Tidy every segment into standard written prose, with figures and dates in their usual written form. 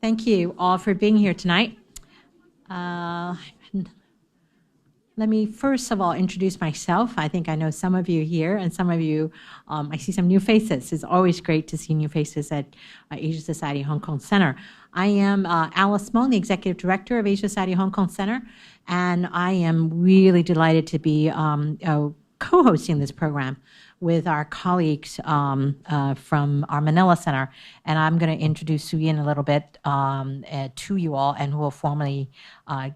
Thank you all for being here tonight. Uh, Let me first of all introduce myself. I think I know some of you here, and some of you, I see some new faces. It's always great to see new faces at Asia Society Hong Kong Center. I am Alice Mong, the Executive Director of Asia Society Hong Kong Center, and I am really delighted to be co-hosting this program with our colleagues from our Manila Center. And I'm going to introduce Sue Yin a little bit to you all, and we'll formally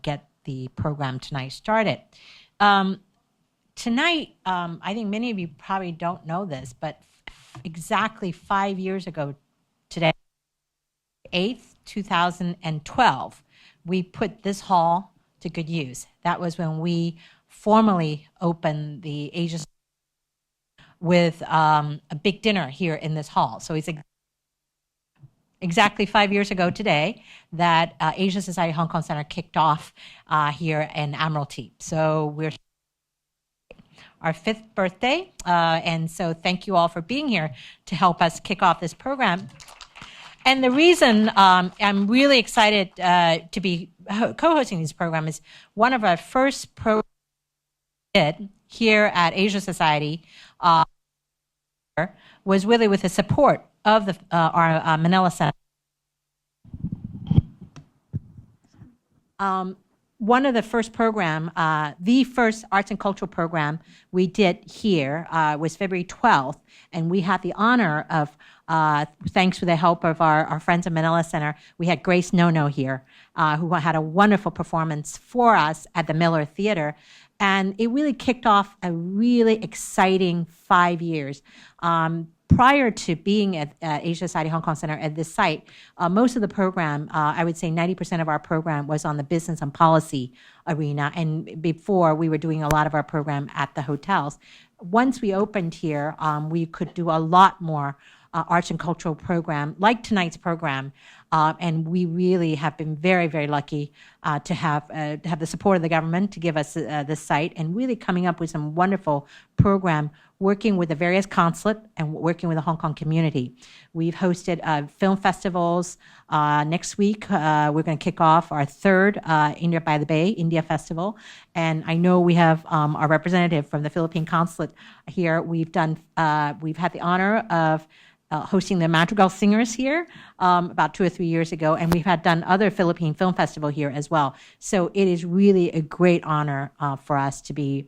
get the program tonight started. Tonight, I think many of you probably don't know this, but exactly 5 years ago today, 8th, 2012, we put this hall to good use. That was when we formally opened the Asia with a big dinner here in this hall. So it's exactly 5 years ago today that Asia Society Hong Kong Center kicked off here in Admiralty. So we're our 5th birthday, and so thank you all for being here to help us kick off this program. And the reason I'm really excited to be co-hosting this program is one of our first programs here at Asia Society was really with the support of our Manila Center. One of the first program, the first arts and cultural program we did here was February 12th, and we had the honor of, thanks to the help of our friends at Manila Center, we had Grace Nono here, who had a wonderful performance for us at the Miller Theater. And it really kicked off a really exciting 5 years. Prior to being at Asia Society Hong Kong Center at this site, most of the program, I would say 90% of our program was on the business and policy arena. And before, we were doing a lot of our program at the hotels. Once we opened here, we could do a lot more arts and cultural program, like tonight's program. And we really have been very, very lucky to have the support of the government to give us this site, and really coming up with some wonderful program, working with the various consulate and working with the Hong Kong community. We've hosted film festivals. Next week, we're going to kick off our 3rd India by the Bay India Festival. And I know we have our representative from the Philippine consulate here. We've had the honor of hosting the Madrigal Singers here about 2 or 3 years ago, and we've done other Philippine Film Festival here as well. So it is really a great honor for us to be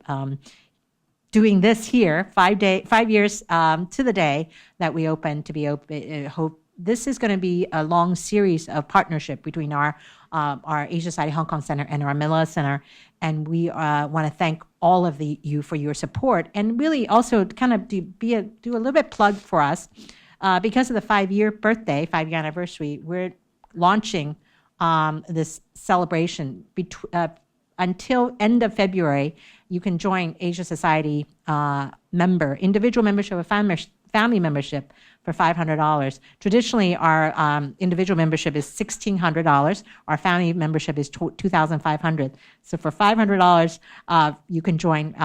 doing this here 5 years to the day that we opened to be open. This is going to be a long series of partnership between our Asia Society Hong Kong Center and our Manila Center, and we want to thank all of you for your support, and really also kind of do a little bit plug for us. Because of the 5-year anniversary, we're launching this celebration. Until end of February, you can join Asia Society individual membership or family membership for $500. Traditionally, our individual membership is $1,600. Our family membership is $2,500. So for $500, you can join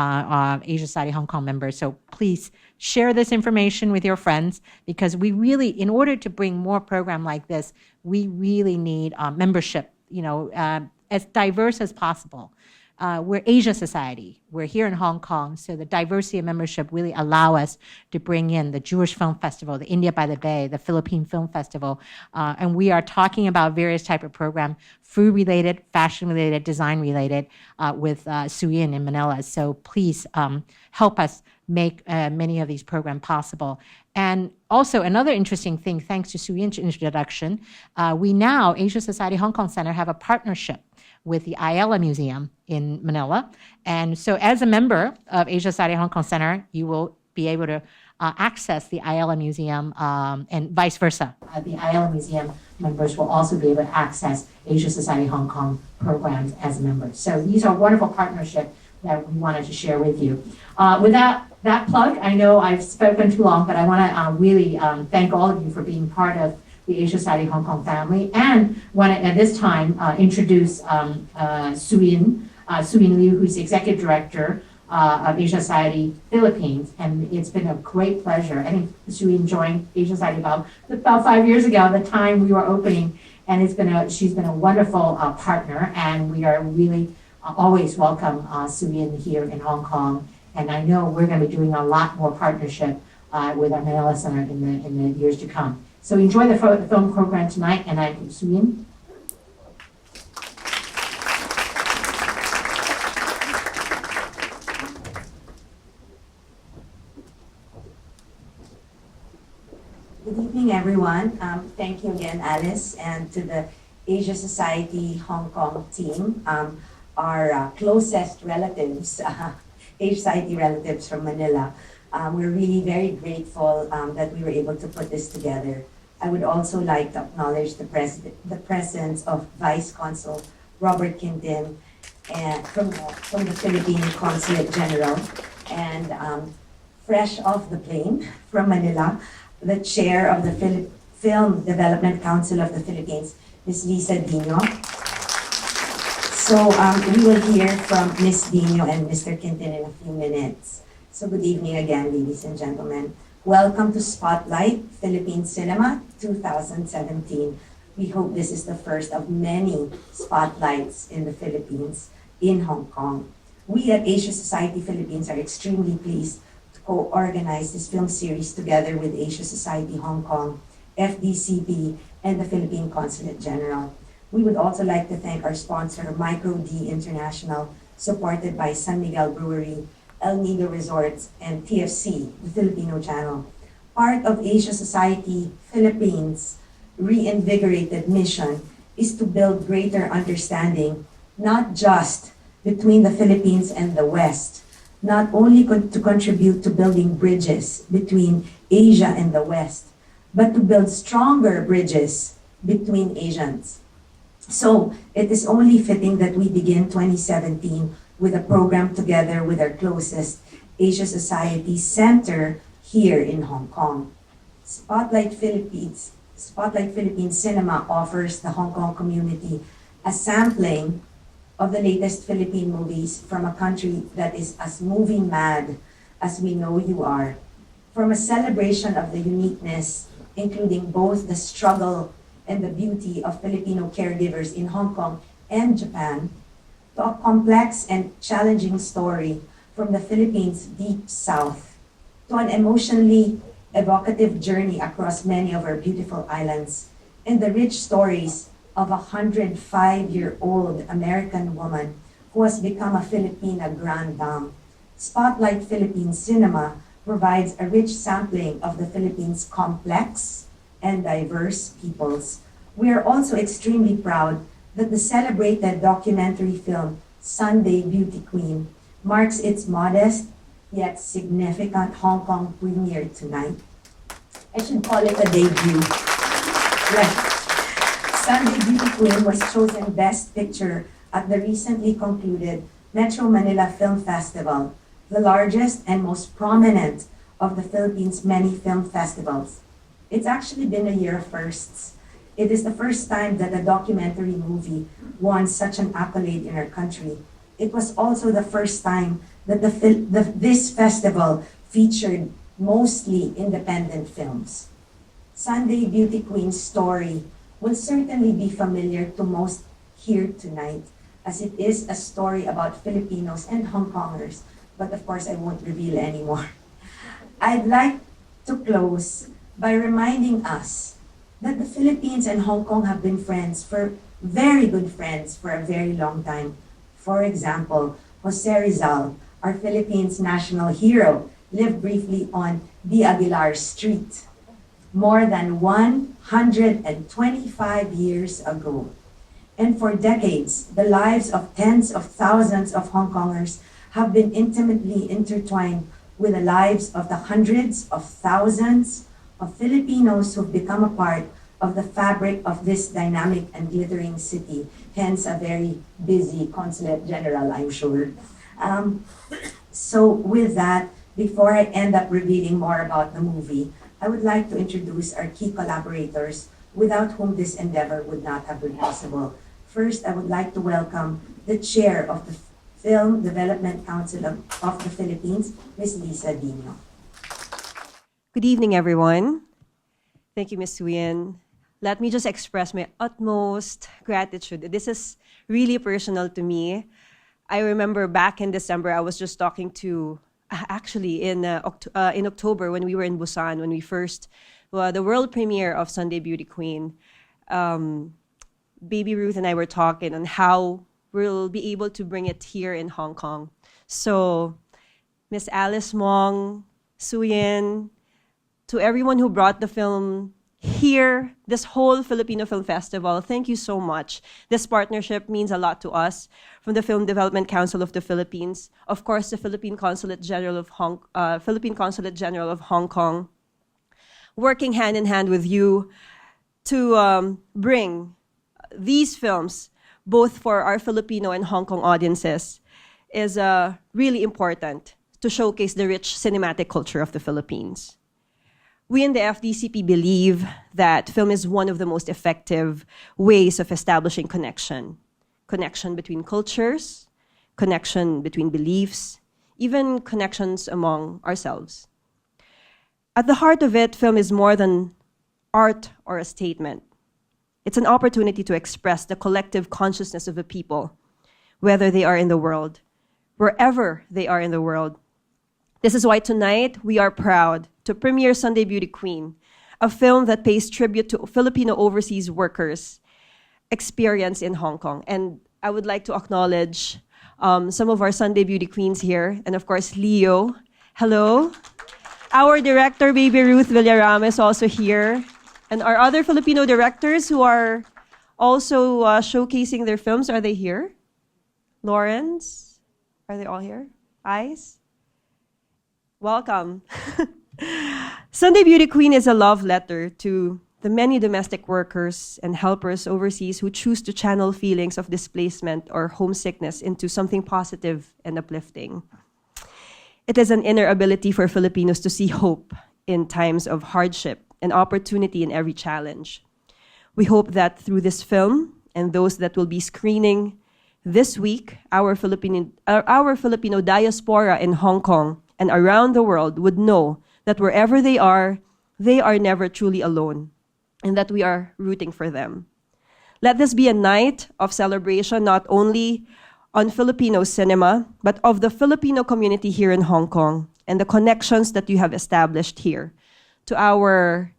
Asia Society Hong Kong members. So please share this information with your friends, because we really, in order to bring more program like this, we really need membership, as diverse as possible. We're Asia Society. We're here in Hong Kong, so the diversity of membership really allow us to bring in the Jewish Film Festival, the India by the Bay, the Philippine Film Festival, and we are talking about various type of program, food-related, fashion-related, design-related, with Sue Yin in Manila. So please help us make many of these programs possible. And also another interesting thing, thanks to Sue Yin's introduction, we now, Asia Society Hong Kong Center, have a partnership with the Ayala Museum in Manila. And so as a member of Asia Society Hong Kong Center, you will be able to access the Ayala Museum and vice versa. The Ayala Museum members will also be able to access Asia Society Hong Kong programs as members. So these are wonderful partnerships that we wanted to share with you. With that plug, I know I've spoken too long, but I want to really thank all of you for being part of the Asia Society Hong Kong family, and want to at this time introduce Sue Yin Liu, who's Executive Director of Asia Society Philippines, and it's been a great pleasure. I think Sue Yin joined Asia Society about 5 years ago, the time we were opening, and she's been a wonderful partner, and we are really always welcome Suyin here in Hong Kong. And I know we're going to be doing a lot more partnership with our Manila Center in the years to come. So enjoy the film program tonight, and I'm Suyin. Good evening, everyone. Thank you again, Alice, and to the Asia Society Hong Kong team, our closest relatives, Asia Society relatives from Manila. We're really very grateful that we were able to put this together. I would also like to acknowledge the presence of Vice Consul Robert Quintin from the Philippine Consulate General, and fresh off the plane from Manila, the chair of the Film Development Council of the Philippines, Ms. Lisa Dino. So we will hear from Ms. Dino and Mr. Quintin in a few minutes. So good evening again, ladies and gentlemen. Welcome to Spotlight Philippine Cinema 2017. We hope this is the first of many spotlights in the Philippines, in Hong Kong. We at Asia Society Philippines are extremely pleased to co-organize this film series together with Asia Society Hong Kong, FDCP, and the Philippine Consulate General. We would also like to thank our sponsor, Micro D International, supported by San Miguel Brewery, El Nido Resorts, and TFC, the Filipino Channel. Part of Asia Society Philippines' reinvigorated mission is to build greater understanding, not just between the Philippines and the West, not only to contribute to building bridges between Asia and the West, but to build stronger bridges between Asians. So it is only fitting that we begin 2017 with a program together with our closest Asia Society Center here in Hong Kong. Spotlight Philippine Cinema offers the Hong Kong community a sampling of the latest Philippine movies from a country that is as movie mad as we know you are. From a celebration of the uniqueness, including both the struggle and the beauty of Filipino caregivers in Hong Kong and Japan, to a complex and challenging story from the Philippines' deep south, to an emotionally evocative journey across many of our beautiful islands, and the rich stories of a 105-year-old American woman who has become a Filipina grande dame. Spotlight Philippine Cinema provides a rich sampling of the Philippines' complex and diverse peoples. We are also extremely proud that the celebrated documentary film Sunday Beauty Queen marks its modest yet significant Hong Kong premiere tonight. I should call it a debut. Right. Sunday Beauty Queen was chosen Best Picture at the recently concluded Metro Manila Film Festival, the largest and most prominent of the Philippines' many film festivals. It's actually been a year of firsts. It is the first time that a documentary movie won such an accolade in our country. It was also the first time that this festival featured mostly independent films. Sunday Beauty Queen's story will certainly be familiar to most here tonight, as it is a story about Filipinos and Hong Kongers, but of course I won't reveal anymore. I'd like to close by reminding us that the Philippines and Hong Kong have been very good friends for a very long time. For example, Jose Rizal, our Philippines' national hero, lived briefly on the Aguilar Street more than 125 years ago. And for decades, the lives of tens of thousands of Hong Kongers have been intimately intertwined with the lives of the hundreds of thousands of Filipinos who've become a part of the fabric of this dynamic and glittering city, hence a very busy Consulate General, I'm sure. So with that, before I end up revealing more about the movie, I would like to introduce our key collaborators without whom this endeavor would not have been possible. First, I would like to welcome the chair of the Film Development Council of the Philippines, Ms. Lisa Dino. Good evening, everyone. Thank you, Ms. Nguyen. let me just express my utmost gratitude. This is really personal to me. I remember back in December, I was just talking to, actually in October when we were in Busan, when we first, the world premiere of Sunday Beauty Queen, Baby Ruth and I were talking on how we'll be able to bring it here in Hong Kong. So, Miss Alice Mong, Suyin, to everyone who brought the film here, this whole Filipino Film Festival, thank you so much. This partnership means a lot to us, from the Film Development Council of the Philippines, of course, the Philippine Consulate General of Hong Kong, working hand in hand with you to bring these films, both for our Filipino and Hong Kong audiences, is really important to showcase the rich cinematic culture of the Philippines. We in the FDCP believe that film is one of the most effective ways of establishing connection. Connection between cultures, connection between beliefs, even connections among ourselves. At the heart of it, film is more than art or a statement. It's an opportunity to express the collective consciousness of a people, whether they are in the world, wherever they are in the world. This is why tonight we are proud to premiere Sunday Beauty Queen, a film that pays tribute to Filipino overseas workers' experience in Hong Kong. And I would like to acknowledge some of our Sunday Beauty Queens here, and of course, Leo. Hello. Our director, Baby Ruth Villarama, is also here. And our other Filipino directors who are also showcasing their films, are they here? Lawrence? Are they all here? Ice? Welcome. Sunday Beauty Queen is a love letter to the many domestic workers and helpers overseas who choose to channel feelings of displacement or homesickness into something positive and uplifting. It is an inner ability for Filipinos to see hope in times of hardship and opportunity in every challenge. We hope that through this film and those that will be screening this week, our Filipino diaspora in Hong Kong and around the world would know that wherever they are never truly alone, and that we are rooting for them. Let this be a night of celebration not only on Filipino cinema, but of the Filipino community here in Hong Kong and the connections that you have established here to our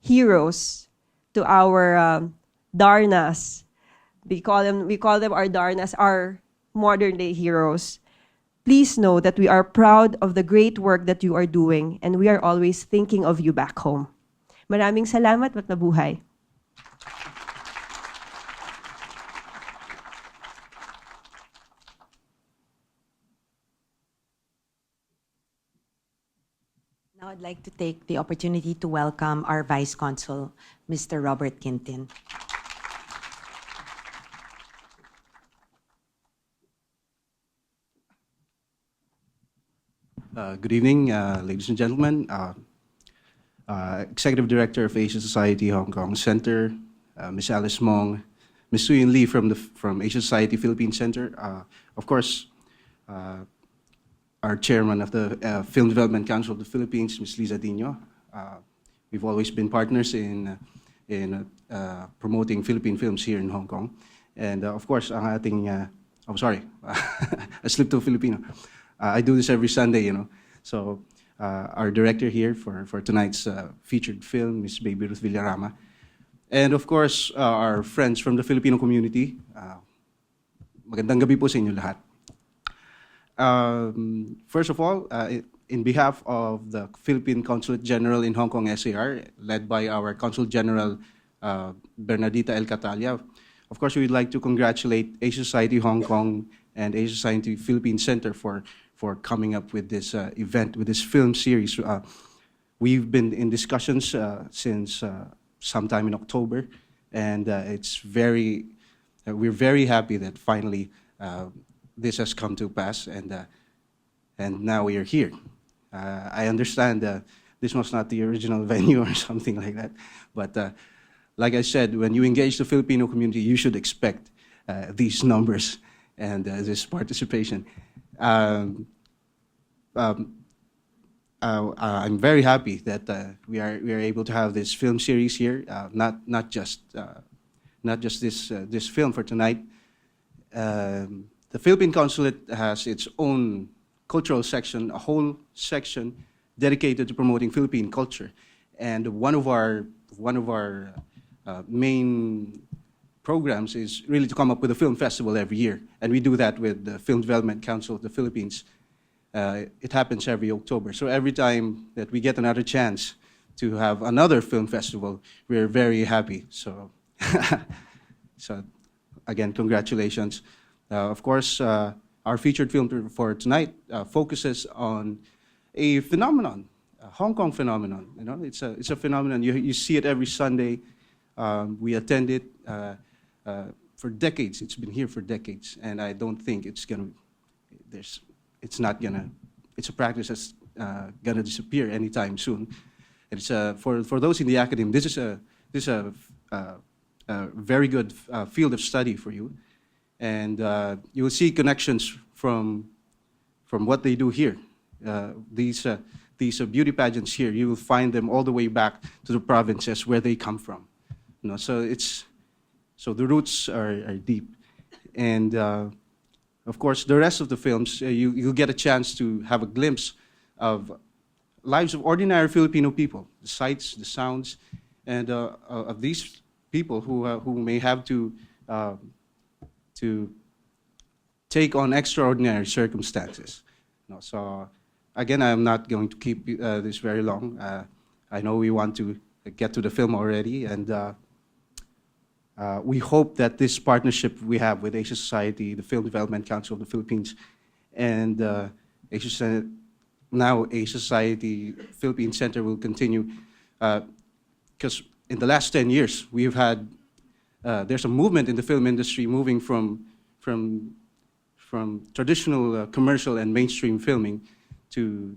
heroes, to our Darnas. We call them our Darnas, our modern day heroes. Please know that we are proud of the great work that you are doing, and we are always thinking of you back home. Maraming salamat at mabuhay. Now I'd like to take the opportunity to welcome our Vice Consul, Mr. Robert Quintin. Good evening, ladies and gentlemen. Executive Director of Asian Society Hong Kong Center, Ms. Alice Mong, Ms. Suyin Lee from Asian Society Philippine Center, of course, our Chairman of the Film Development Council of the Philippines, Ms. Liza Dino. We've always been partners in promoting Philippine films here in Hong Kong. And of course, ang ating, I slipped to Filipino. I do this every Sunday, you know. So our director here for tonight's featured film, Ms. Baby Ruth Villarama. And of course, our friends from the Filipino community. Magandang gabi po sa inyo lahat. First of all, in behalf of the Philippine Consulate General in Hong Kong SAR, led by our Consul General Bernardita El Catalia, of course, we'd like to congratulate Asian Society Hong Kong and Asian Society Philippine Center for coming up with this event, with this film series. We've been in discussions since sometime in October, and we're very happy that finally this has come to pass, and now we are here. I understand this was not the original venue or something like that, but like I said, when you engage the Filipino community, you should expect these numbers and this participation. I'm very happy that we are able to have this film series here. Not just this film for tonight. The Philippine Consulate has its own cultural section, a whole section dedicated to promoting Philippine culture, and one of our main programs is really to come up with a film festival every year, and we do that with the Film Development Council of the Philippines. It happens every October, so every time that we get another chance to have another film festival, we're very happy. So, so again, congratulations. Of course, our featured film for tonight focuses on a phenomenon, a Hong Kong phenomenon. You know, it's a phenomenon. You see it every Sunday. We attend it for decades. It's been here for decades, and I don't think it's gonna. It's not gonna. It's a practice that's gonna disappear anytime soon. It's for those in the academy. This is a very good field of study for you, and you will see connections from what they do here. These beauty pageants here, you will find them all the way back to the provinces where they come from. You know, so the roots are deep, and of course the rest of the films you'll get a chance to have a glimpse of lives of ordinary Filipino people, the sights, the sounds, and of these people who may have to take on extraordinary circumstances. You know, so again, I'm not going to keep this very long. I know we want to get to the film already, and we hope that this partnership we have with Asia Society, the Film Development Council of the Philippines, and now Asia Society Philippine Center will continue, because in the last 10 years we've had there's a movement in the film industry moving from traditional commercial and mainstream filming to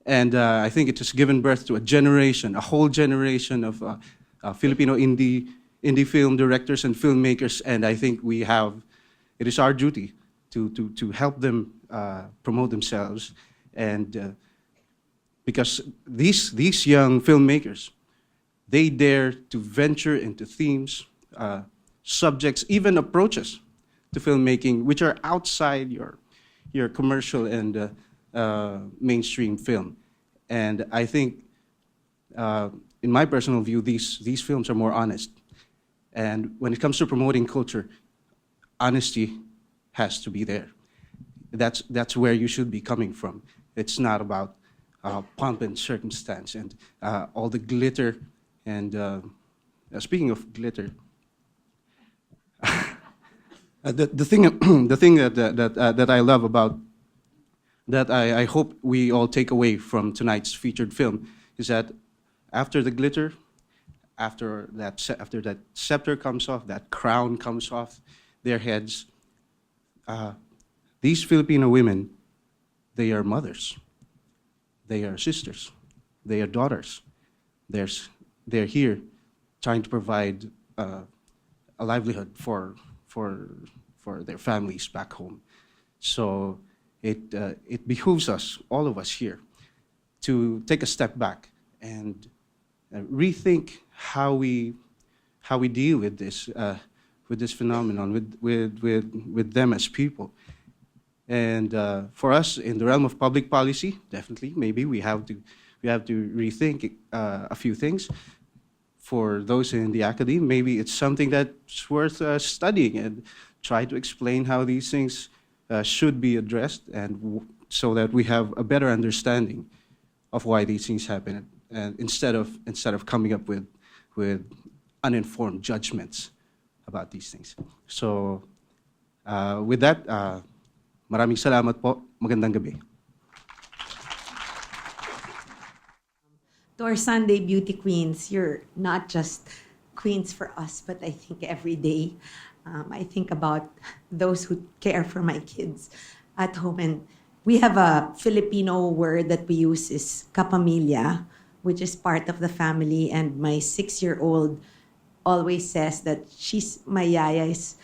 and I think it has given birth to a whole generation of Filipino indie film directors and filmmakers, and I think it is our duty to help them promote themselves, and because these young filmmakers, they dare to venture into themes, subjects, even approaches to filmmaking which are outside your commercial and mainstream film. And I think, in my personal view, these films are more honest. And when it comes to promoting culture, honesty has to be there. That's where you should be coming from. It's not about pomp and circumstance and all the glitter. And speaking of glitter, the thing that I love about that I hope we all take away from tonight's featured film is that after the glitter, after that scepter comes off, that crown comes off their heads, these Filipino women, they are mothers, they are sisters, they are daughters. They're here trying to provide a livelihood for their families back home. So it behooves us, all of us here, to take a step back and rethink how we deal with this phenomenon, with them as people. And for us, in the realm of public policy, definitely, maybe we have to rethink a few things. For those in the academy, maybe it's something that's worth studying and try to explain how these things should be addressed, and so that we have a better understanding of why these things happen, and instead of coming up with uninformed judgments about these things. So with that, maraming salamat po. Magandang gabi. To our Sunday beauty queens, you're not just queens for us, but I think every day. I think about those who care for my kids at home. And we have a Filipino word that we use is kapamilya, which is part of the family. And my 6-year-old always says that my yaya is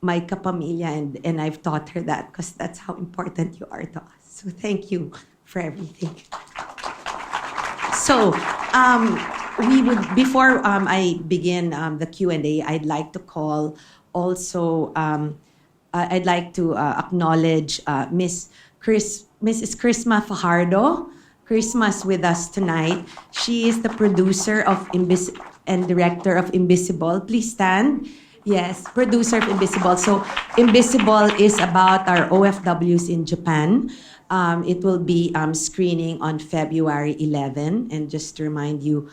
my kapamilya, and I've taught her that because that's how important you are to us. So thank you for everything. So we would, before I begin the Q&A, I'd like to call also, I'd like to acknowledge Mrs. Chrisma Fajardo. Chrisma's with us tonight. She is the producer of and director of Invisible. Please stand. Yes, producer of Invisible. So Invisible is about our OFWs in Japan. It will be screening on February 11. And just to remind you,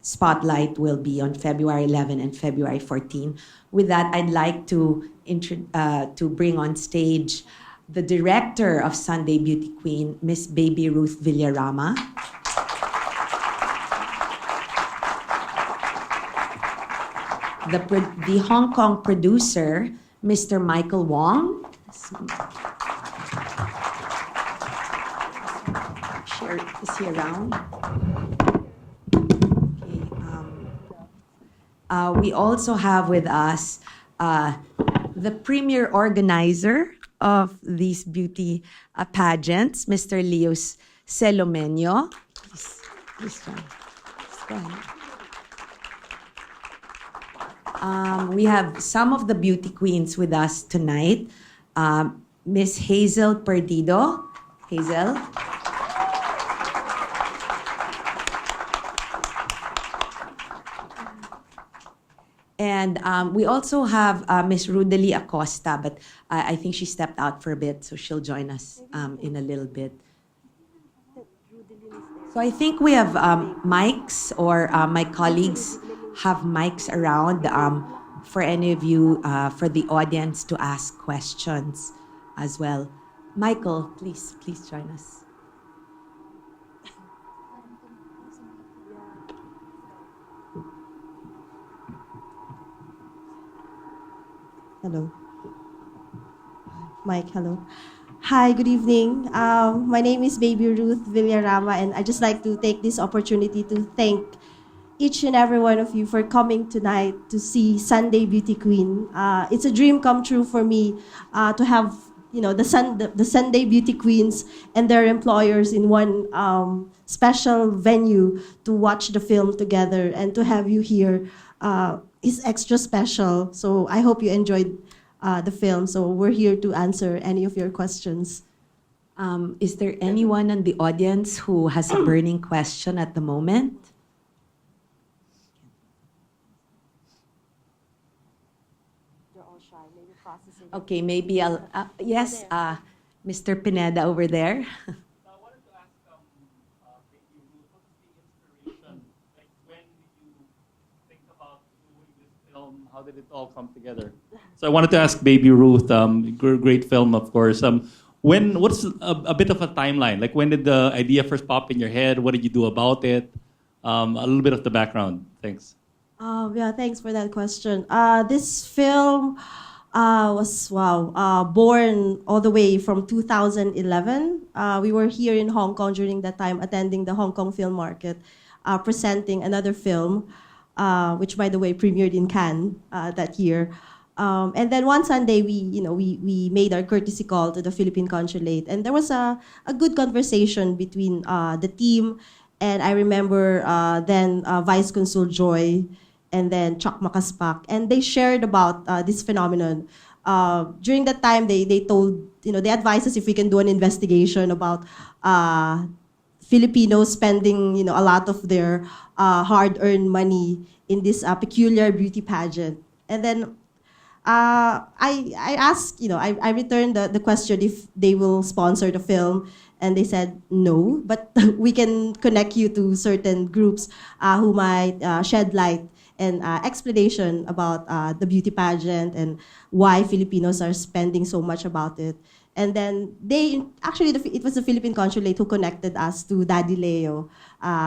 Spotlight will be on February 11 and February 14. With that, I'd like to bring on stage the director of Sunday Beauty Queen, Miss Baby Ruth Villarama. The Hong Kong producer, Mr. Michael Wong. Is he around? Okay, we also have with us the premier organizer of these beauty pageants, Mr. Leo Selomenio. Please go ahead. We have some of the beauty queens with us tonight. Miss Hazel Perdido. Hazel. And we also have Miss Rudelie Acosta, but I think she stepped out for a bit, so she'll join us in a little bit. So I think we have mics, or my colleagues have mics around for any of you, for the audience to ask questions as well. Michael, please join us. Hello. Mike, hello. Hi, good evening. My name is Baby Ruth Villarama, and I'd just like to take this opportunity to thank each and every one of you for coming tonight to see Sunday Beauty Queen. It's a dream come true for me to have the Sunday Beauty Queens and their employers in one special venue to watch the film together, and to have you here is extra special. So I hope you enjoyed the film. So we're here to answer any of your questions. Is there anyone in the audience who has a burning question at the moment? They're all shy, maybe processing. Okay, maybe I'll, yes, Mr. Pineda over there. I wanted to ask, Baby Ruth, what's the inspiration? Like, when did you think about doing this film? How did it all come together? So I wanted to ask Baby Ruth, great film, of course. What's a bit of a timeline? Like, when did the idea first pop in your head? What did you do about it? A little bit of the background. Thanks. Yeah, thanks for that question. This film was born all the way from 2011. We were here in Hong Kong during that time, attending the Hong Kong Film Market, presenting another film, which, by the way, premiered in Cannes that year. And then one Sunday, we made our courtesy call to the Philippine Consulate, and there was a good conversation between the team, and I remember then Vice Consul Joy, and then Chuck Makaspak, and they shared about this phenomenon. During that time, they told, they advised us if we can do an investigation about Filipinos spending, a lot of their hard-earned money in this peculiar beauty pageant. And then I asked, I returned the question if they will sponsor the film, and they said no, but we can connect you to certain groups who might shed light and explanation about the beauty pageant and why Filipinos are spending so much about it. And then it was the Philippine Consulate who connected us to Daddy Leo,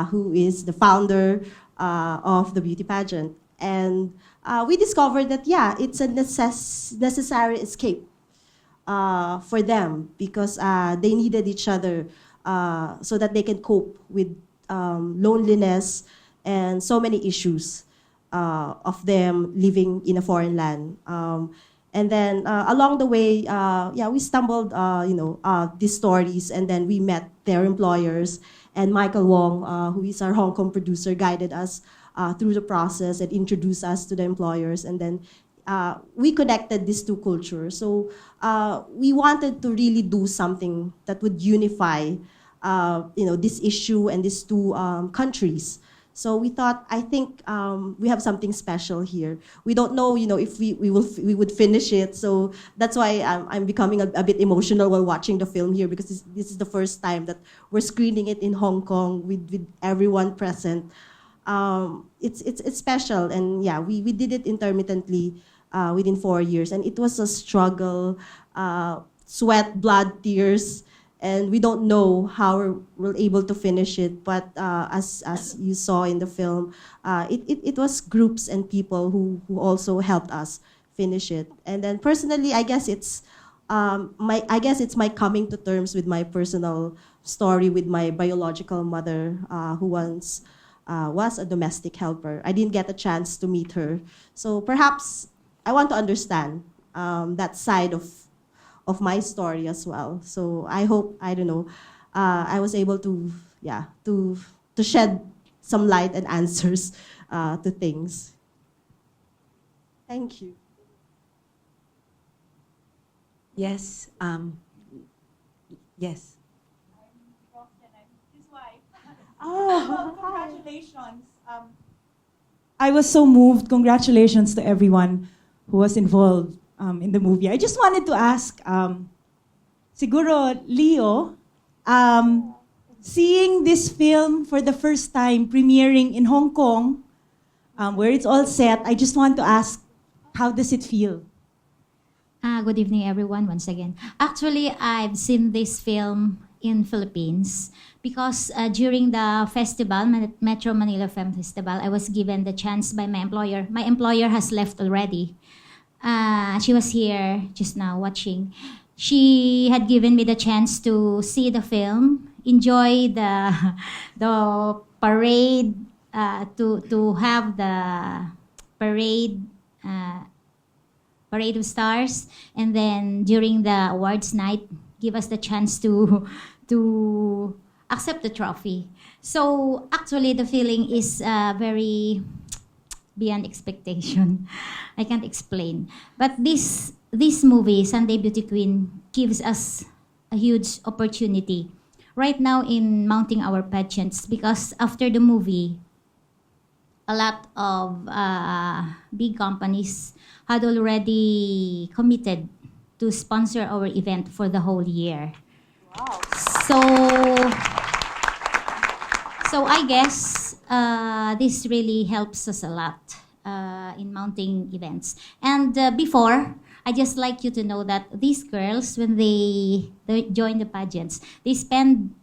who is the founder of the beauty pageant. And we discovered that, it's a necessary escape for them, because they needed each other so that they can cope with loneliness and so many issues of them living in a foreign land. And then along the way, we stumbled, these stories, and then we met their employers. And Michael Wong, who is our Hong Kong producer, guided us through the process and introduced us to the employers. And then we connected these two cultures. So we wanted to really do something that would unify, this issue and these two countries. So we thought, I think we have something special here. We don't know, if we would finish it. So that's why I'm becoming a bit emotional while watching the film here, because this is the first time that we're screening it in Hong Kong with everyone present. It's special, and yeah, we did it intermittently within 4 years, and it was a struggle, sweat, blood, tears. And we don't know how we're able to finish it, but as you saw in the film, it was groups and people who also helped us finish it. And then personally, I guess it's my coming to terms with my personal story with my biological mother, who once was a domestic helper. I didn't get a chance to meet her, so perhaps I want to understand that side of my story as well. So I hope, I was able to shed some light and answers to things. Thank you. Yes. Yes. Oh, congratulations. I was so moved. Congratulations to everyone who was involved in the movie. I just wanted to ask, siguro, Leo, seeing this film for the first time premiering in Hong Kong, where it's all set, I just want to ask, how does it feel? Good evening, everyone, once again. Actually, I've seen this film in Philippines because during the festival, Metro Manila Film Festival, I was given the chance by my employer. My employer has left already. She was here just now watching. She had given me the chance to see the film, enjoy the parade, to have the parade of stars, and then during the awards night, give us the chance to accept the trophy. So actually, the feeling is very beyond expectation. I can't explain. But this movie, Sunday Beauty Queen, gives us a huge opportunity right now in mounting our pageants, because after the movie, a lot of big companies had already committed to sponsor our event for the whole year. Wow. So I guess this really helps us a lot in mounting events. And before, I just like you to know that these girls, when they join the pageants, they spend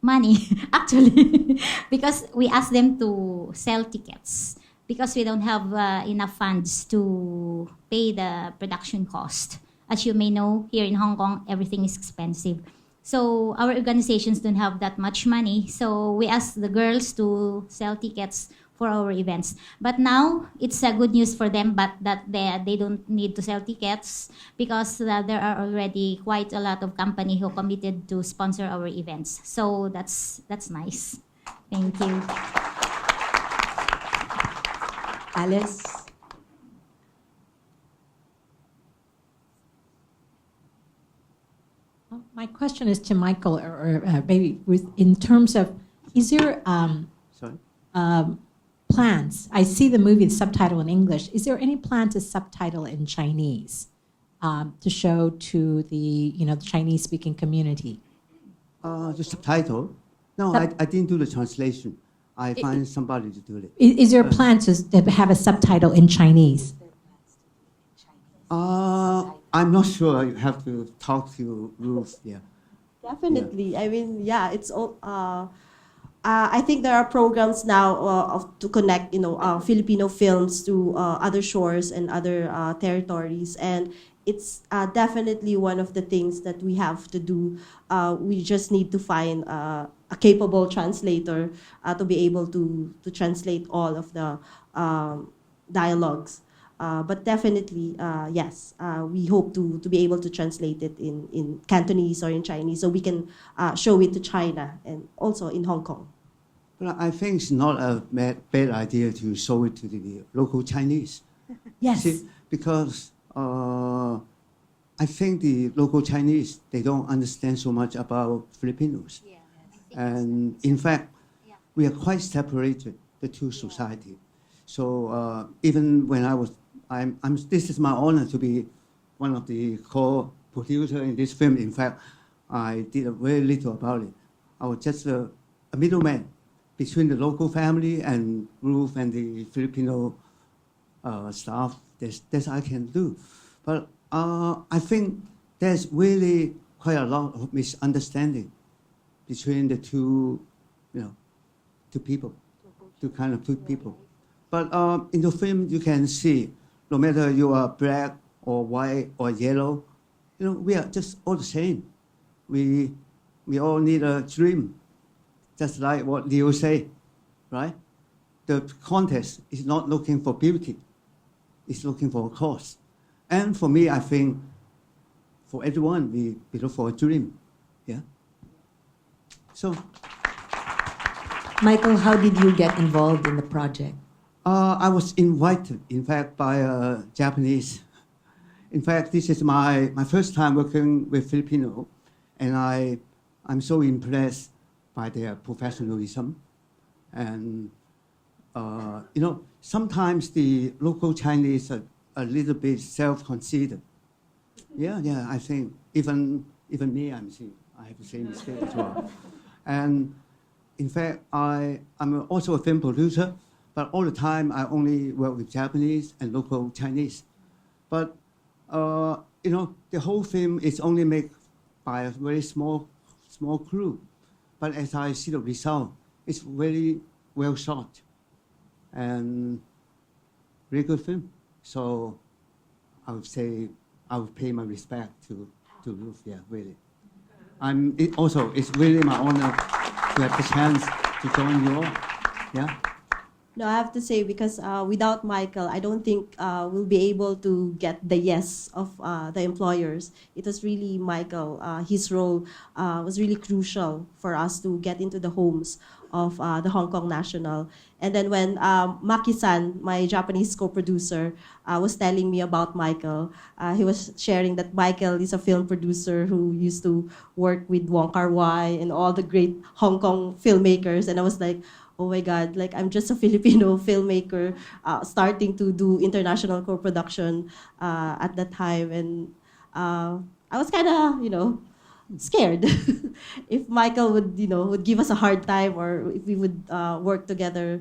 money, actually, because we ask them to sell tickets because we don't have enough funds to pay the production cost. As you may know, here in Hong Kong, everything is expensive. So our organizations don't have that much money. So we ask the girls to sell tickets for our events. But now, it's a good news for them, but that they don't need to sell tickets because there are already quite a lot of companies who committed to sponsor our events. So that's nice. Thank you. Alice? My question is to Michael or Baby Ruth. In terms of, is there plans? I see the movie subtitle in English. Is there any plan to subtitle in Chinese to show to the the Chinese-speaking community? The subtitle? No, I didn't do the translation. I find somebody to do it. Is there a plan to have a subtitle in Chinese? I'm not sure. You have to talk to Ruth. Yeah. Definitely. Yeah. I mean, yeah, it's all. I think there are programs now to connect, Filipino films to other shores and other territories, and it's definitely one of the things that we have to do. We just need to find a capable translator to be able to translate all of the dialogues. But definitely, yes, we hope to be able to translate it in Cantonese or in Chinese so we can show it to China and also in Hong Kong. But I think it's not a bad idea to show it to the local Chinese. Yes. See, because I think the local Chinese, they don't understand so much about Filipinos. Yeah, And in fact, Yeah. we are quite separated, the two society. So even when this is my honor to be one of the co-producer in this film. In fact, I did very little about it. I was just a middleman between the local family and Ruth and the Filipino staff. That's I can do. But I think there's really quite a lot of misunderstanding between the two, two people, two people. But in the film, you can see, no matter you are black or white or yellow, we are just all the same. We all need a dream, just like what Leo say, right? The contest is not looking for beauty, it's looking for a cause. And for me, I think for everyone, we look for a dream, yeah? So. Michael, how did you get involved in the project? I was invited, in fact, by a Japanese. In fact, this is my first time working with Filipino, and I'm so impressed by their professionalism. And, sometimes the local Chinese are a little bit self-conceited. Yeah, I think even me, I have the same mistake as well. And in fact, I'm also a film producer, but all the time I only work with Japanese and local Chinese. But, the whole film is only made by a very small crew. But as I see the result, it's very well shot and very good film. So I would say I would pay my respect to Ruth, yeah, really. It's really my honor to have the chance to join you all, yeah. No, I have to say, because without Michael, I don't think we'll be able to get the yes of the employers. It was really Michael. His role was really crucial for us to get into the homes of the Hong Kong national. And then when Maki-san, my Japanese co-producer, was telling me about Michael, he was sharing that Michael is a film producer who used to work with Wong Kar-wai and all the great Hong Kong filmmakers. And I was like, oh my God, like I'm just a Filipino filmmaker starting to do international co-production at that time. And I was kind of, scared if Michael would give us a hard time or if we would work together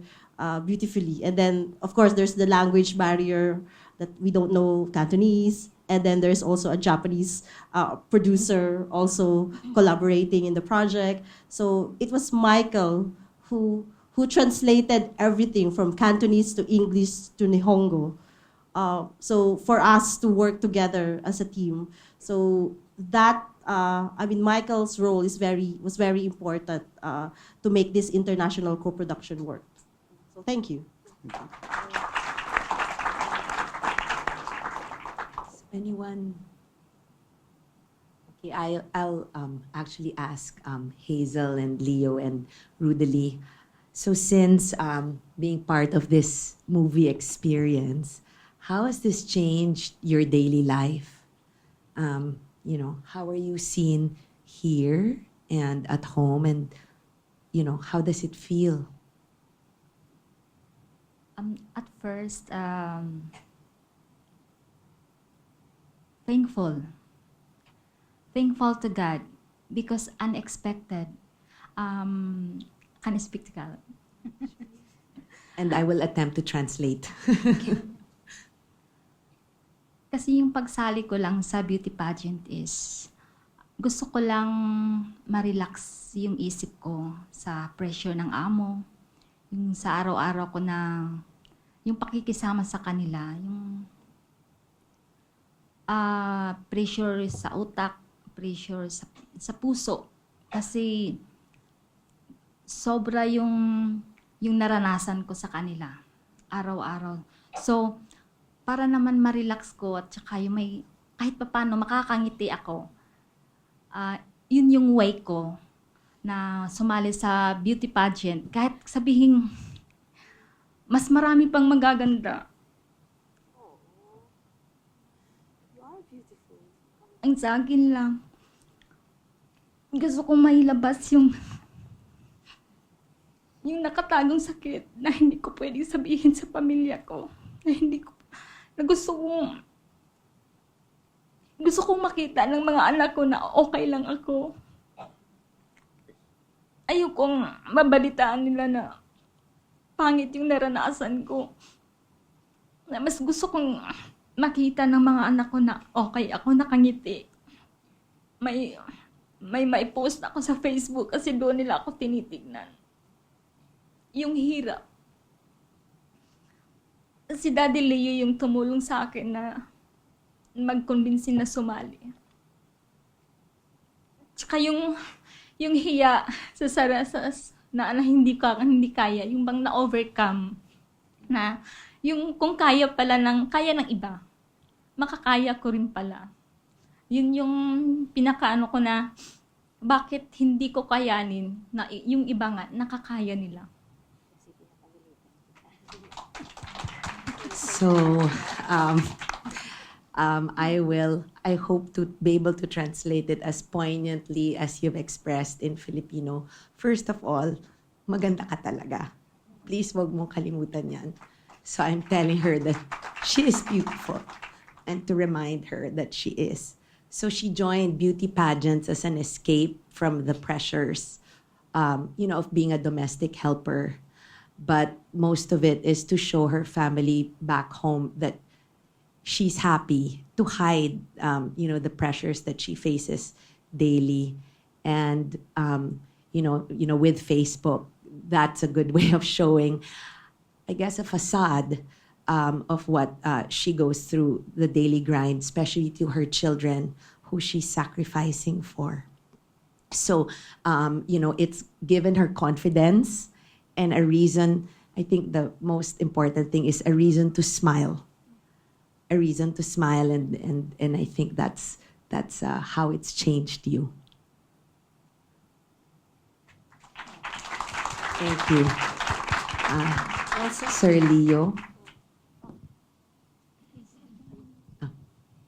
beautifully. And then, of course, there's the language barrier that we don't know Cantonese. And then there's also a Japanese producer also collaborating in the project. So it was Michael who translated everything from Cantonese to English to Nihongo. So for us to work together as a team. So that, Michael's role was very important to make this international co-production work. So thank you. Anyone? Okay, I'll actually ask Hazel and Leo and Rudelie. So since being part of this movie experience, how has this changed your daily life? How are you seen here and at home, and how does it feel? At first, thankful to God because unexpected. Can I speak Tagalog? And I will attempt to translate. Kasi yung pagsali ko lang sa beauty pageant is gusto ko lang ma-relax yung isip ko sa pressure ng amo, yung sa araw-araw ko na yung pakikisama sa kanila, yung pressure sa utak, pressure sa puso. Kasi sobra yung naranasan ko sa kanila araw-araw. So, para naman ma-relax ko at saka yung may kahit papaano makakangiti ako. Yun yung way ko na sumali sa beauty pageant. Kahit sabihin, mas marami pang magaganda. Ang sa akin lang, gusto kong mailabas yung nakatagong sakit na hindi ko pwedeng sabihin sa pamilya ko. Na gusto kong makita ng mga anak ko na okay lang ako. Ayokong mabalitaan nila na pangit yung naranasan ko. Na mas gusto kong makita ng mga anak ko na okay ako, nakangiti. May post ako sa Facebook kasi doon nila ako tinitignan. Yung hirap. Si Daddy Leo yung tumulong sa akin na mag-convince na sumali. Tsaka yung hiya sa sarasas na hindi kaya, yung bang na-overcome na yung kung kaya ng iba, makakaya ko rin pala. Yun yung pinakaano ko na bakit hindi ko kayanin na yung iba nga nakakaya nila. So, I hope to be able to translate it as poignantly as you've expressed in Filipino. First of all, maganda ka talaga. Please, wag mong kalimutan yan. So I'm telling her that she is beautiful and to remind her that she is. So she joined beauty pageants as an escape from the pressures, of being a domestic helper. But most of it is to show her family back home that she's happy, to hide, the pressures that she faces daily. And, with Facebook, that's a good way of showing, I guess, a facade of what she goes through, the daily grind, especially to her children who she's sacrificing for. So, it's given her confidence and a reason. I think the most important thing is a reason to smile. A reason to smile, and I think that's how it's changed you. Thank you. Sir Leo.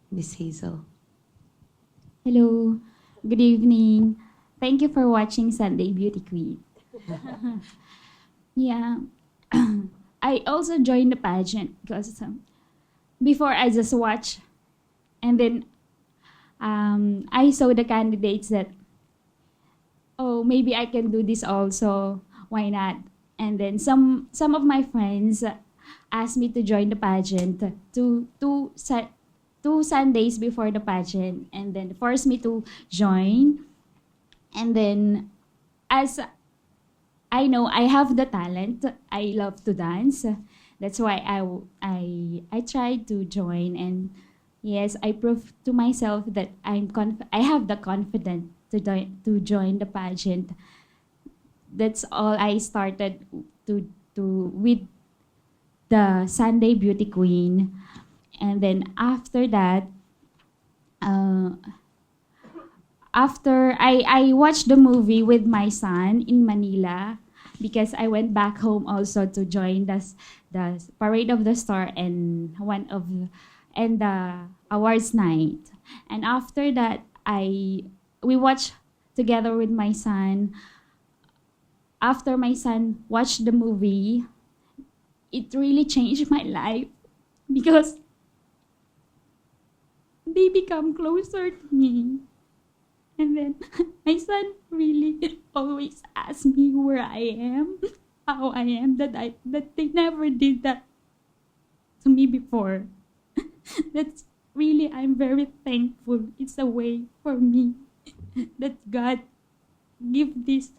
Miss Hazel. Hello, good evening. Thank you for watching Sunday Beauty Queen. Yeah, I also joined the pageant because before I just watched, and then I saw the candidates that, oh, maybe I can do this also. Why not? And then some of my friends asked me to join the pageant two Sundays before the pageant, and then forced me to join. And then, as I know I have the talent, I love to dance. That's why I tried to join, and yes, I proved to myself that I have the confidence to join the pageant. That's all I started to with the Sunday Beauty Queen. And then after that, after I watched the movie with my son in Manila, because I went back home also to join the Parade of the Star and the awards night. And after that, we watched together with my son. After my son watched the movie, it really changed my life because they become closer to me. And then my son really always asks me where I am, how I am, that they never did that to me before. That's really, I'm very thankful. It's a way for me that God give this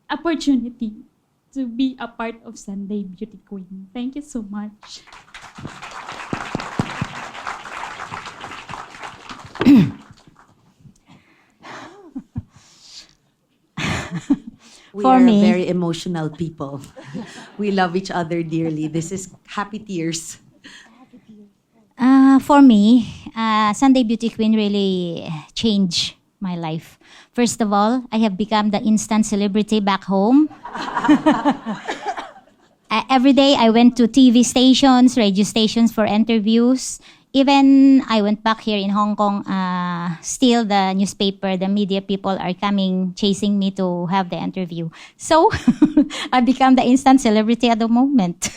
opportunity to be a part of Sunday Beauty Queen. Thank you so much. We For are me- very emotional people. We love each other dearly. This is happy tears. For me, Sunday Beauty Queen really changed my life. First of all, I have become the instant celebrity back home. Every day I went to TV stations, radio stations for interviews. Even I went back here in Hong Kong, still the newspaper, the media people are coming, chasing me to have the interview. So I become the instant celebrity at the moment.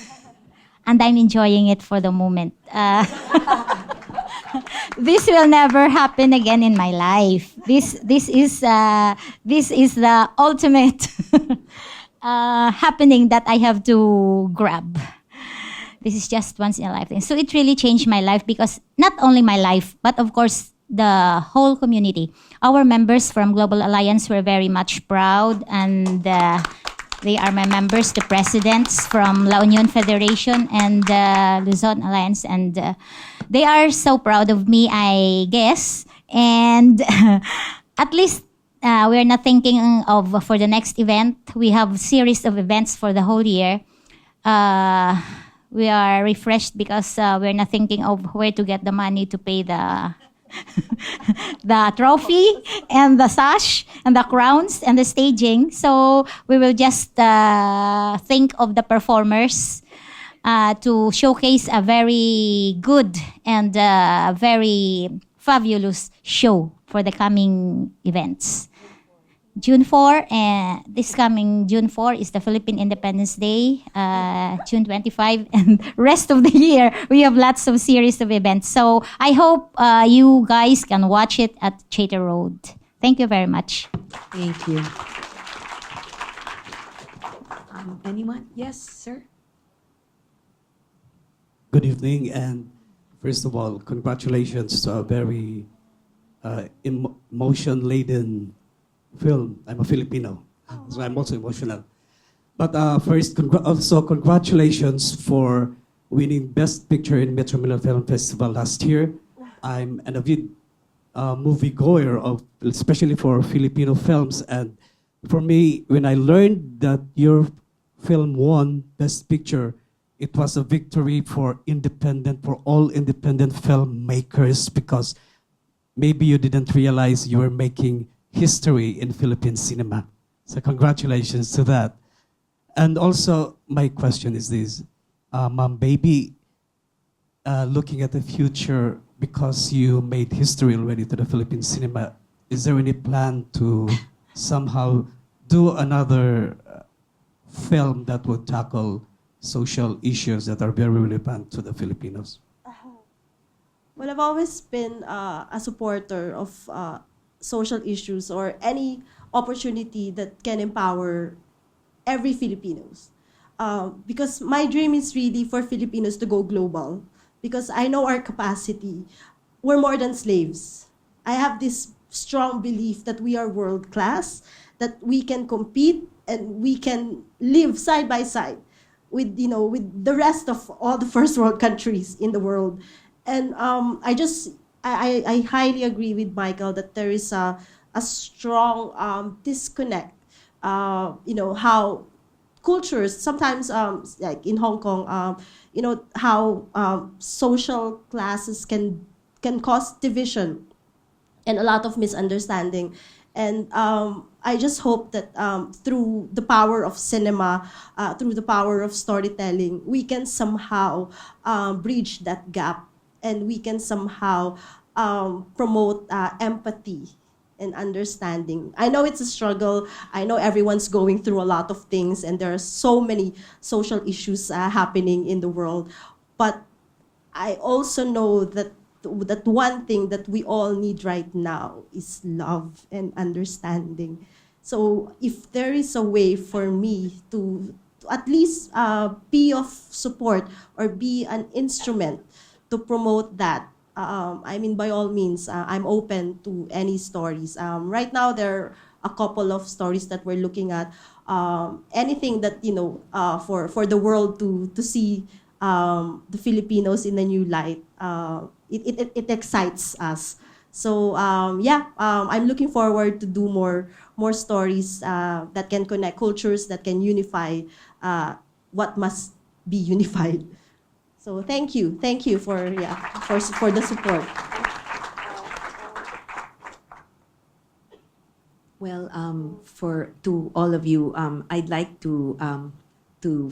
And I'm enjoying it for the moment. This will never happen again in my life. This is the ultimate happening that I have to grab. This is just once in a lifetime. So it really changed my life because not only my life, but of course the whole community. Our members from Global Alliance were very much proud, and they are my members, the presidents from La Union Federation and Luzon Alliance, and they are so proud of me, I guess. And at least we're not thinking of for the next event. We have series of events for the whole year. We are refreshed because we're not thinking of where to get the money to pay the the trophy and the sash and the crowns and the staging. So we will just think of the performers to showcase a very good and very fabulous show for the coming events. June 4, this coming June 4 is the Philippine Independence Day, June 25, and rest of the year, we have lots of series of events. So I hope you guys can watch it at Chater Road. Thank you very much. Thank you. Anyone? Yes, sir? Good evening, and first of all, congratulations to a very emotion-laden film. I'm a Filipino, so I'm also emotional. But first, also congratulations for winning Best Picture in Metro Manila Film Festival last year. I'm an avid moviegoer, especially for Filipino films. And for me, when I learned that your film won Best Picture, it was a victory for all independent filmmakers, because maybe you didn't realize you were making history in Philippine cinema. So congratulations to that. And also, my question is this. Ma'am Baby, looking at the future, because you made history already to the Philippine cinema, is there any plan to somehow do another film that would tackle social issues that are very relevant to the Filipinos? Well, I've always been a supporter of social issues or any opportunity that can empower every Filipinos. Because my dream is really for Filipinos to go global, because I know our capacity. We're more than slaves. I have this strong belief that we are world class, that we can compete and we can live side by side with the rest of all the first world countries in the world. And I highly agree with Michael that there is a strong disconnect. How cultures sometimes, like in Hong Kong, how social classes can cause division and a lot of misunderstanding. And I just hope that through the power of cinema, through the power of storytelling, we can somehow bridge that gap, and we can somehow promote empathy and understanding. I know it's a struggle. I know everyone's going through a lot of things, and there are so many social issues happening in the world. But I also know that one thing that we all need right now is love and understanding. So if there is a way for me to at least be of support or be an instrument to promote that, by all means, I'm open to any stories. Right now, there are a couple of stories that we're looking at. Anything that, for the world to see the Filipinos in a new light, it excites us. So, I'm looking forward to do more stories that can connect cultures, that can unify what must be unified. So thank you for the support. Well, to all of you, I'd like to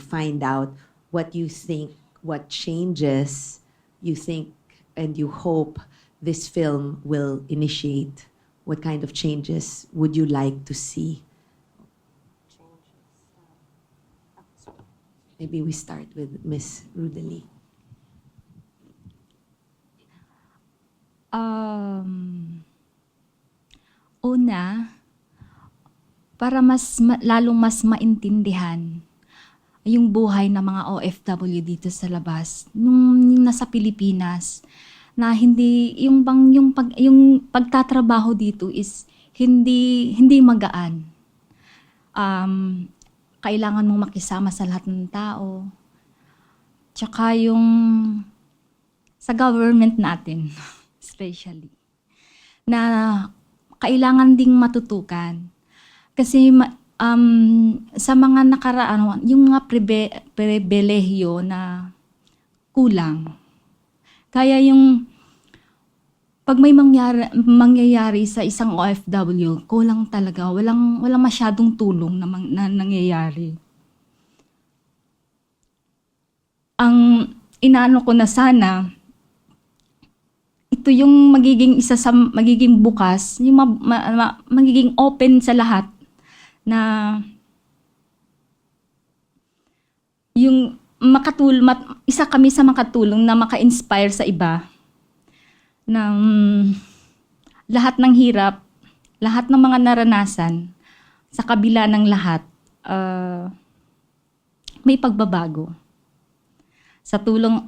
find out what you think, what changes you think and you hope this film will initiate. What kind of changes would you like to see? Maybe we start with Miss Rudelie. Una, para lalong mas maintindihan yung buhay ng mga OFW dito sa labas, yung nasa Pilipinas, na hindi yung pagtatrabaho dito is hindi magaan. Kailangan mong makisama sa lahat ng tao. Tsaka yung sa government natin, especially, na kailangan ding matutukan. Kasi sa mga nakaraan, yung mga pribilehiyo na kulang. Kaya yung pag may mangyayari sa isang OFW, kulang talaga. Walang masyadong tulong na nangyayari. Ang inaano ko na sana, ito yung magiging isa sa magiging bukas, yung magiging open sa lahat na yung isa kami sa makatulong na maka-inspire sa iba ng lahat ng hirap, lahat ng mga naranasan, sa kabila ng lahat, may pagbabago.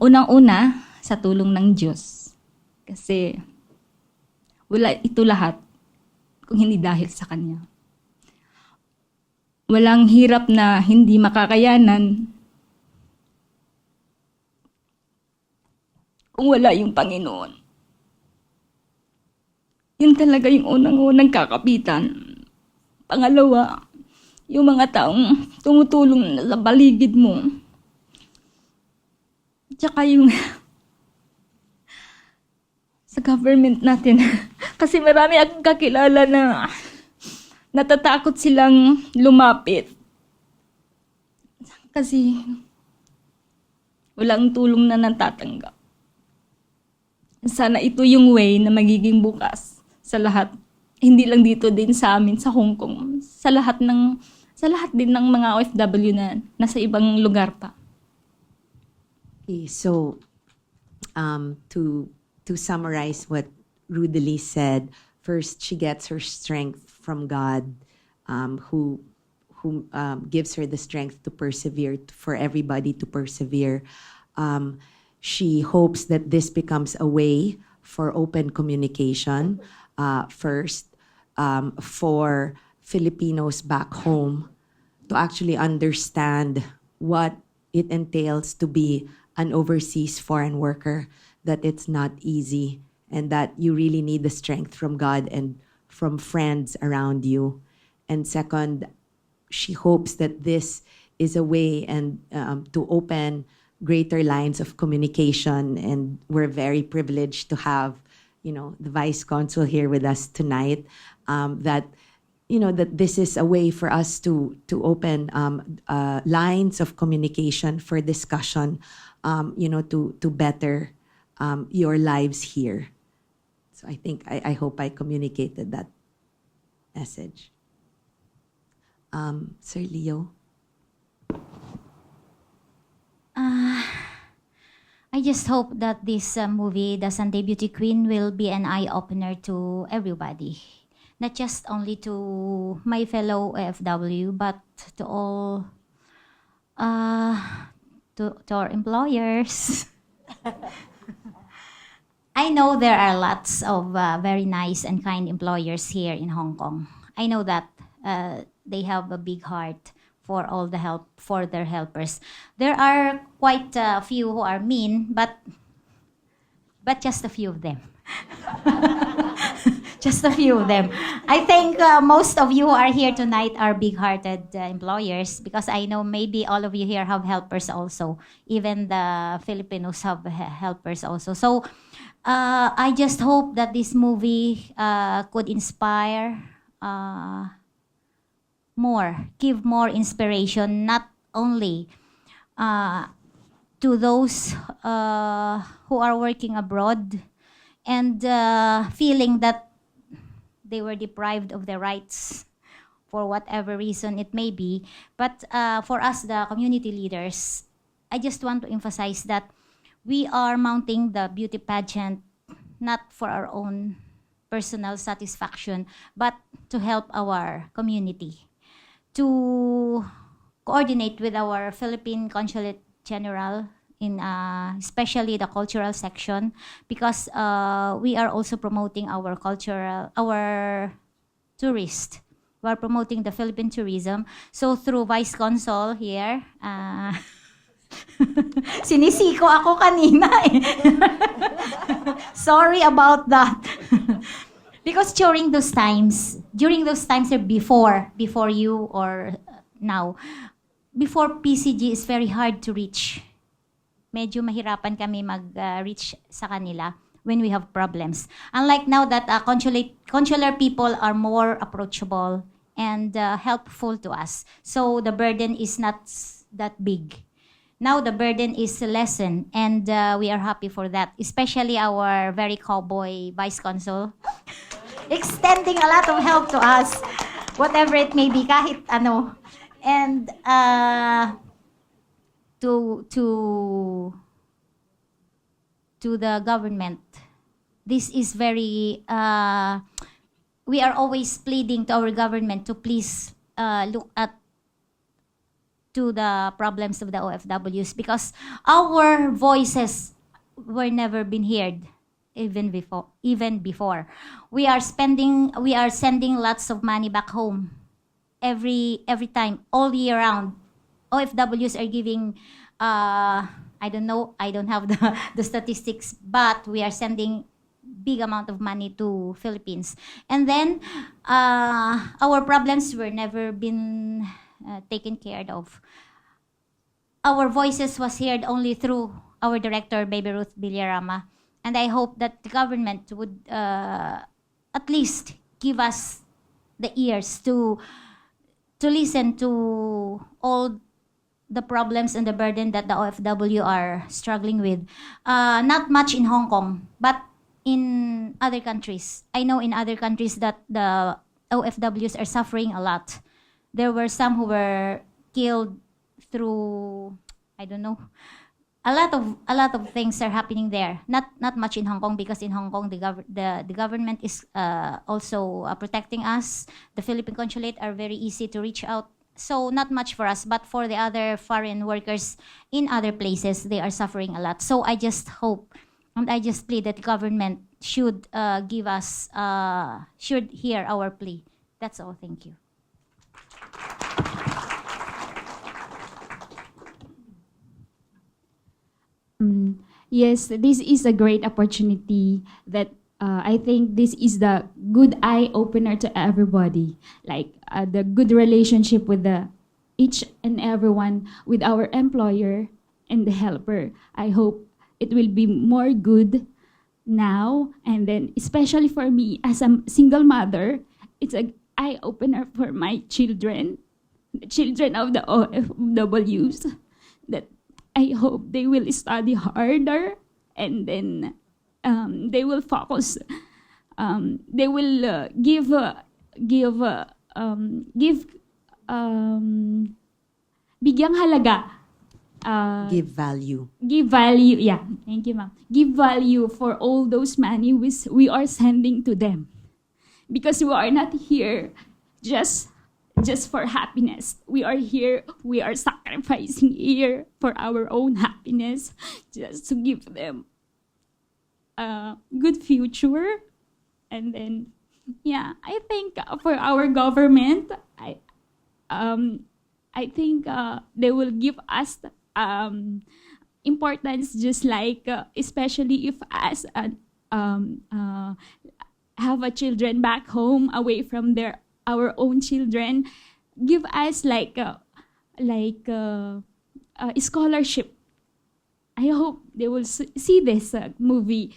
Unang-una, sa tulong ng Diyos. Kasi wala ito lahat kung hindi dahil sa Kanya. Walang hirap na hindi makakayanan kung wala yung Panginoon. Yun talaga yung unang-unang kakapitan. Pangalawa, yung mga taong tumutulong sa paligid mo. Tsaka yung sa government natin. Kasi marami akong kakilala na natatakot silang lumapit. Kasi walang tulong na natatanggap. Sana ito yung way na magiging bukas sa lahat. Hindi lang dito din sa amin, sa Hong Kong. Sa lahat din ng mga OFW na nasa ibang lugar pa. Okay, so to summarize what Rudelie said, first she gets her strength from God, who gives her the strength to persevere, for everybody to persevere. She hopes that this becomes a way for open communication, first, for Filipinos back home to actually understand what it entails to be an overseas foreign worker, that it's not easy, and that you really need the strength from God and from friends around you. And second, she hopes that this is a way and to open greater lines of communication. And we're very privileged to have, the Vice Consul here with us tonight. That this is a way for us to open lines of communication for discussion, to better your lives here. So I hope I communicated that message. Sir Leo? I just hope that this movie, The Sunday Beauty Queen, will be an eye-opener to everybody. Not just only to my fellow FW, but to all, to our employers. I know there are lots of very nice and kind employers here in Hong Kong. I know that they have a big heart for all the help, for their helpers. There are quite a few who are mean, but just a few of them. Just a few of them. I think most of you who are here tonight are big-hearted employers, because I know maybe all of you here have helpers also. Even the Filipinos have helpers also. So I just hope that this movie could inspire more, give more inspiration, not only to those who are working abroad and feeling that they were deprived of their rights for whatever reason it may be. But for us, the community leaders, I just want to emphasize that we are mounting the beauty pageant not for our own personal satisfaction, but to help our community, to coordinate with our Philippine Consulate General in especially the cultural section, because we are also promoting our tourist. We are promoting the Philippine tourism. So through Vice Consul here, sinisiko ako kanina eh. Sorry about that. Because during those times or before you or now, before PCG is very hard to reach. Medyo mahirapan kami mag-reach sa kanila when we have problems. Unlike now that consular people are more approachable and helpful to us. So the burden is not that big. Now the burden is lessened, and we are happy for that. Especially our very cowboy Vice Consul, extending a lot of help to us, whatever it may be, kahit ano. And to the government, this is very. We are always pleading to our government to please look at to the problems of the OFWs, because our voices were never been heard even before. We are sending lots of money back home every time, all year round. OFWs are giving I don't know, I don't have the statistics, but we are sending big amount of money to Philippines. And then our problems were never been taken care of. Our voices was heard only through our director, Baby Ruth Villarama. And I hope that the government would at least give us the ears to listen to all the problems and the burden that the OFW are struggling with. Not much in Hong Kong, but in other countries. I know in other countries that the OFWs are suffering a lot. There were some who were killed through, I don't know, a lot of things are happening there. Not much in Hong Kong, because in Hong Kong the government is also protecting us. The Philippine Consulate are very easy to reach out. So not much for us, but for the other foreign workers in other places, they are suffering a lot. So I just hope and I just plead that the government should give us, should hear our plea. That's all. Thank you. Yes, this is a great opportunity that I think this is the good eye opener to everybody. Like the good relationship with each and everyone, with our employer and the helper. I hope it will be more good now, and then especially for me as a single mother, it's an eye opener for my children, the children of the OFWs, that I hope they will study harder, and then they will focus. They will give bigyang halaga. Give value. Give value. Yeah, thank you, ma'am. Give value for all those money we are sending to them, because we are not here just for happiness. We are here, we are sacrificing here for our own happiness, just to give them a good future. And then, yeah, I think for our government, I think they will give us importance, just like especially if as have a children back home away from our own children, give us a scholarship. I hope they will see this movie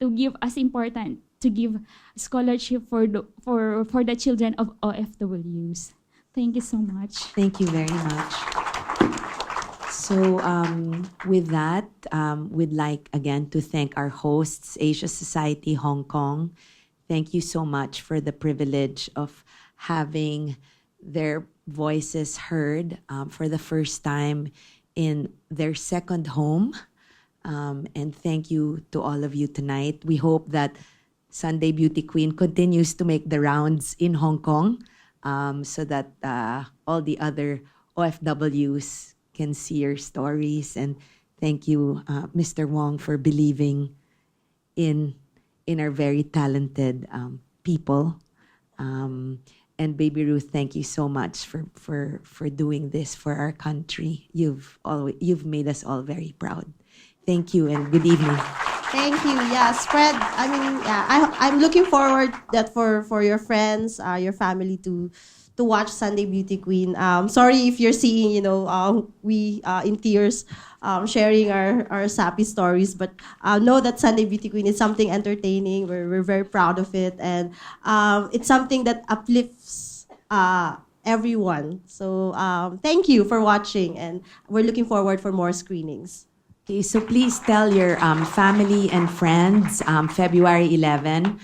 to give us important to give scholarship for the children of OFWs. Thank you so much. Thank you very much. So with that, we'd like again to thank our hosts, Asia Society Hong Kong. Thank you so much for the privilege of having their voices heard for the first time in their second home. And thank you to all of you tonight. We hope that Sunday Beauty Queen continues to make the rounds in Hong Kong so that all the other OFWs can see your stories. And thank you, Mr. Wong, for believing in our very talented people. And Baby Ruth, thank you so much for doing this for our country. You've made us all very proud. Thank you and good evening. Thank you. Yeah, spread. I mean, yeah, I'm looking forward that for your friends, your family to watch Sunday Beauty Queen. Sorry if you're seeing, we in tears, sharing our sappy stories, but know that Sunday Beauty Queen is something entertaining. We're very proud of it, and it's something that uplifts everyone. So thank you for watching, and we're looking forward for more screenings. Okay, so please tell your family and friends. February 11,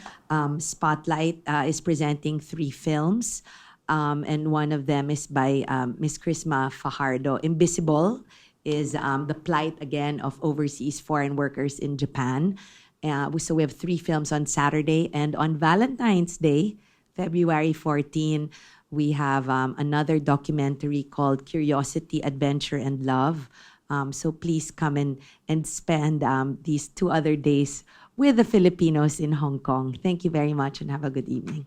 Spotlight is presenting 3 films, and one of them is by Miss Chrisma Fajardo. Invisible is the plight again of overseas foreign workers in Japan. So we have 3 films on Saturday, and on Valentine's Day, February 14, we have another documentary called Curiosity, Adventure, and Love. So please come and spend these 2 other days with the Filipinos in Hong Kong. Thank you very much and have a good evening.